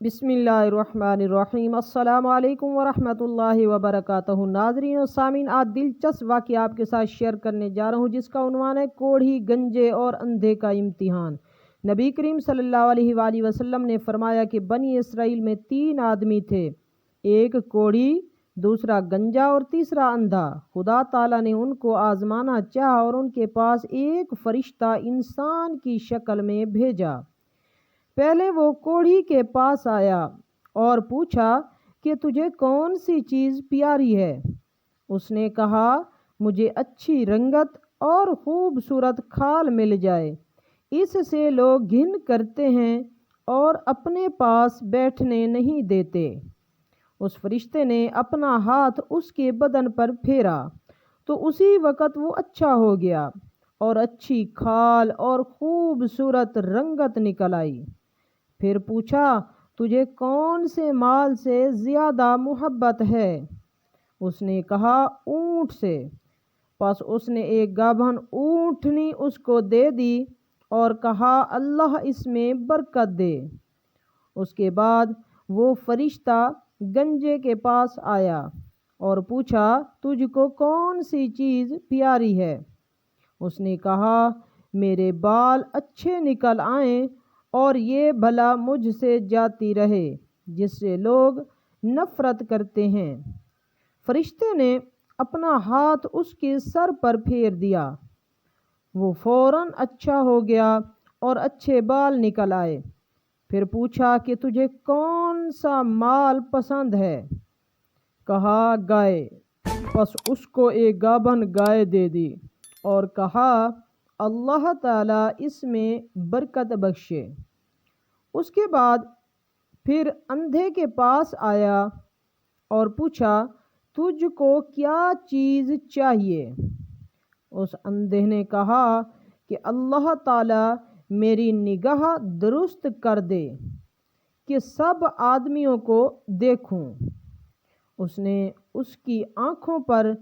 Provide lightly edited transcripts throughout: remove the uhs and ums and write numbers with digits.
बिस्मिल्लाहिर्रहमानिर्रहीम। अस्सलाम वालेकुम वरहमतुल्लाहि वबरकातुहू। नाज़रीन और सामीन, आज दिलचस्प वाक़या आपके साथ शेयर करने जा रहा हूँ जिसका उन्वान है कोढ़ी, गंजे और अंधे का इम्तिहान। नबी करीम सल्लल्लाहु अलैहि वसल्लम ने फरमाया कि बनी इसराइल में 3 आदमी थे, एक कोढ़ी, दूसरा गंजा और तीसरा अंधा। खुदा ताला ने उनको आजमाना चाहा और उनके पास एक फरिश्ता इंसान की शक्ल में भेजा। पहले वो कोढ़ी के पास आया और पूछा कि तुझे कौन सी चीज़ प्यारी है। उसने कहा, मुझे अच्छी रंगत और खूबसूरत खाल मिल जाए, इससे लोग घिन करते हैं और अपने पास बैठने नहीं देते। उस फरिश्ते ने अपना हाथ उसके बदन पर फेरा तो उसी वक़्त वो अच्छा हो गया और अच्छी खाल और खूबसूरत रंगत निकल आई। फिर पूछा, तुझे कौन से माल से ज़्यादा मोहब्बत है। उसने कहा, ऊँट से। बस उसने एक गाभन ऊँटनी उसको दे दी और कहा, अल्लाह इसमें बरकत दे। उसके बाद वो फरिश्ता गंजे के पास आया और पूछा, तुझको कौन सी चीज़ प्यारी है। उसने कहा, मेरे बाल अच्छे निकल आएं और ये भला मुझसे जाती रहे जिससे लोग नफ़रत करते हैं। फरिश्ते ने अपना हाथ उसके सर पर फेर दिया, वो फौरन अच्छा हो गया और अच्छे बाल निकल आए। फिर पूछा कि तुझे कौन सा माल पसंद है। कहा, गाय। बस उसको एक गाभन गाय दे दी और कहा, अल्लाह ताला इसमें बरकत बख्शे। उसके बाद फिर अंधे के पास आया और पूछा, तुझको क्या चीज़ चाहिए। उस अंधे ने कहा कि अल्लाह ताला मेरी निगाह दुरुस्त कर दे कि सब आदमियों को देखूं। उसने उसकी आँखों पर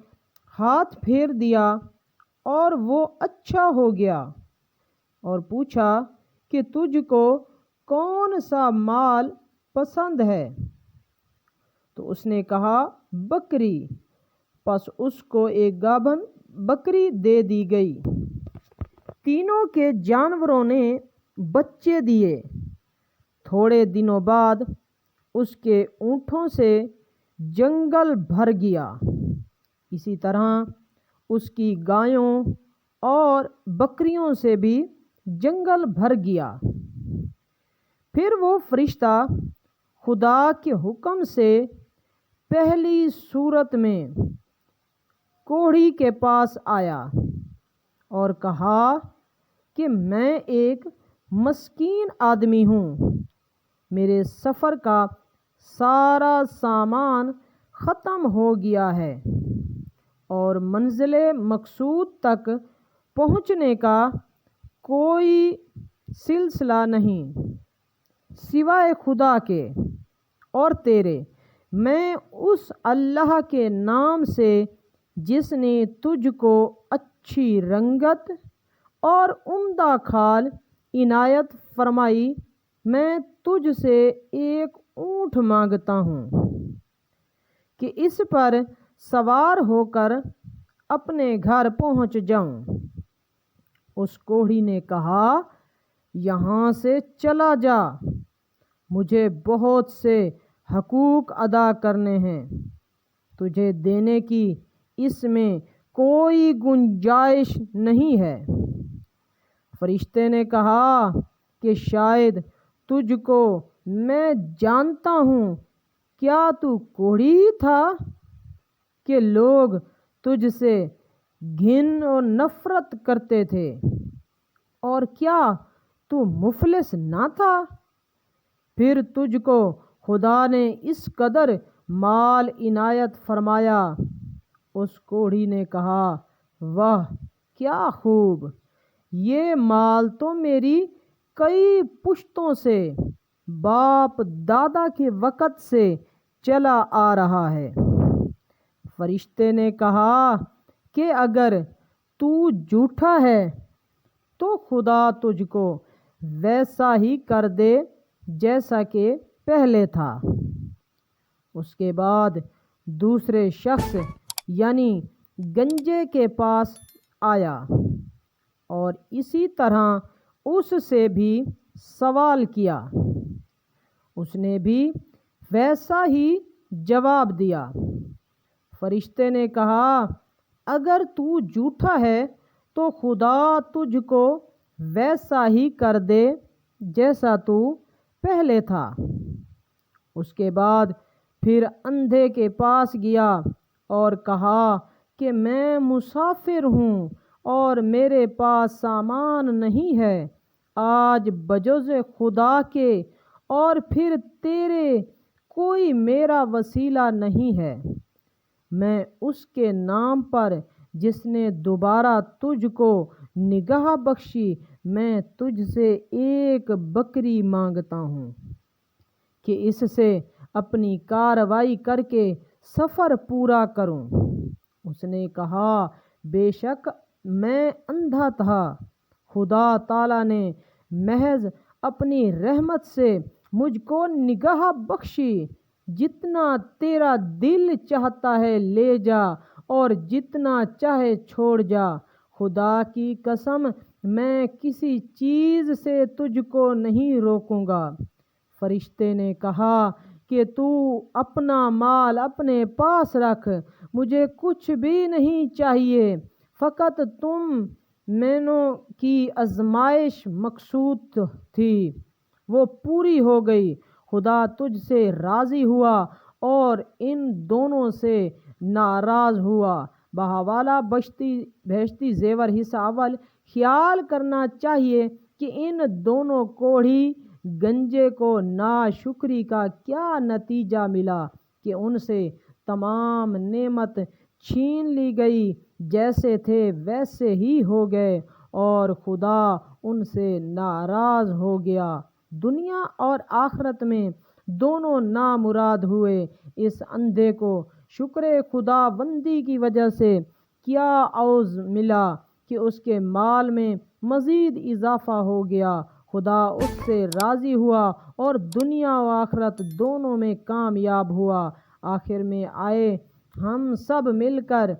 हाथ फेर दिया और वो अच्छा हो गया और पूछा कि तुझको कौन सा माल पसंद है। तो उसने कहा, बकरी। बस उसको एक गाभन बकरी दे दी गई। तीनों के जानवरों ने बच्चे दिए। थोड़े दिनों बाद उसके ऊँटों से जंगल भर गया। इसी तरह उसकी गायों और बकरियों से भी जंगल भर गया। फिर वो फरिश्ता खुदा के हुक्म से पहली सूरत में कोढ़ी के पास आया और कहा कि मैं एक मस्कीन आदमी हूँ, मेरे सफ़र का सारा सामान ख़त्म हो गया है और मंजिल मकसूद तक पहुँचने का कोई सिलसिला नहीं सिवाय खुदा के और तेरे। मैं उस अल्लाह के नाम से जिसने तुझको अच्छी रंगत और उम्दा खाल इनायत फरमाई, मैं तुझसे एक ऊँट मांगता हूँ कि इस पर सवार होकर अपने घर पहुँच जाऊँ। उस कोढ़ी ने कहा, यहाँ से चला जा, मुझे बहुत से हकूक़ अदा करने हैं, तुझे देने की इसमें कोई गुंजाइश नहीं है। फरिश्ते ने कहा कि शायद तुझको मैं जानता हूँ, क्या तू कोढ़ी ही था कि लोग तुझसे घिन और नफ़रत करते थे, और क्या तू मुफलिस ना था। फिर तुझको खुदा ने इस कदर माल इनायत फरमाया। उस कोढ़ी ने कहा, वाह क्या खूब, ये माल तो मेरी कई पुश्तों से बाप दादा के वक़्त से चला आ रहा है। फरिश्ते ने कहा कि अगर तू झूठा है तो खुदा तुझको वैसा ही कर दे जैसा कि پہلے تھا۔ اس کے بعد دوسرے شخص یعنی گنجے کے پاس آیا اور اسی طرح اس سے بھی سوال کیا۔ اس نے بھی ویسا ہی جواب دیا۔ فرشتے نے کہا اگر تو جھوٹا ہے تو خدا تجھ کو ویسا ہی کر دے جیسا تو پہلے تھا۔ اس کے بعد پھر اندھے کے پاس گیا اور کہا کہ میں مسافر ہوں اور میرے پاس سامان نہیں ہے، آج بجز خدا کے اور پھر تیرے کوئی میرا وسیلہ نہیں ہے۔ میں اس کے نام پر جس نے دوبارہ تجھ کو نگاہ بخشی، میں تجھ سے ایک بکری مانگتا ہوں کہ اس سے اپنی کارروائی کر کے سفر پورا کروں۔ اس نے کہا بے شک میں اندھا تھا، خدا تعالی نے محض اپنی رحمت سے مجھ کو نگاہ بخشی، جتنا تیرا دل چاہتا ہے لے جا اور جتنا چاہے چھوڑ جا، خدا کی قسم میں کسی چیز سے تجھ کو نہیں روکوں گا۔ فرشتے نے کہا کہ تو اپنا مال اپنے پاس رکھ، مجھے کچھ بھی نہیں چاہیے، فقط تم مینوں کی آزمائش مقصود تھی، وہ پوری ہو گئی۔ خدا تجھ سے راضی ہوا اور ان دونوں سے ناراض ہوا۔ بہوالا بہشتی زیور حصہ اول۔ خیال کرنا چاہیے کہ ان دونوں کوڑھی گنجے کو ناشکری کا کیا نتیجہ ملا کہ ان سے تمام نعمت چھین لی گئی، جیسے تھے ویسے ہی ہو گئے اور خدا ان سے ناراض ہو گیا، دنیا اور آخرت میں دونوں نامراد ہوئے۔ اس اندھے کو شکر خدا بندی کی وجہ سے کیا عوض ملا کہ اس کے مال میں مزید اضافہ ہو گیا، خدا اس سے راضی ہوا اور دنیا و آخرت دونوں میں کامیاب ہوا۔ آخر میں آئے ہم سب مل کر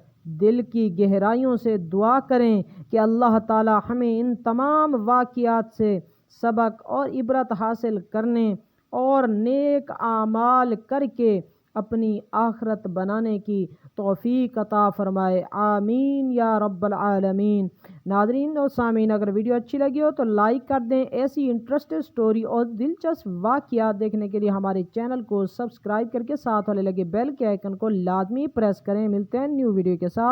دل کی گہرائیوں سے دعا کریں کہ اللہ تعالی ہمیں ان تمام واقعات سے سبق اور عبرت حاصل کرنے اور نیک اعمال کر کے اپنی آخرت بنانے کی توفیق عطا فرمائے، آمین یا رب العالمین۔ ناظرین اور سامعین، اگر ویڈیو اچھی لگی ہو تو لائک کر دیں۔ ایسی انٹرسٹڈ سٹوری اور دلچسپ واقعات دیکھنے کے لیے ہمارے چینل کو سبسکرائب کر کے ساتھ والے لگے بیل کے آئیکن کو لازمی پریس کریں۔ ملتے ہیں نیو ویڈیو کے ساتھ۔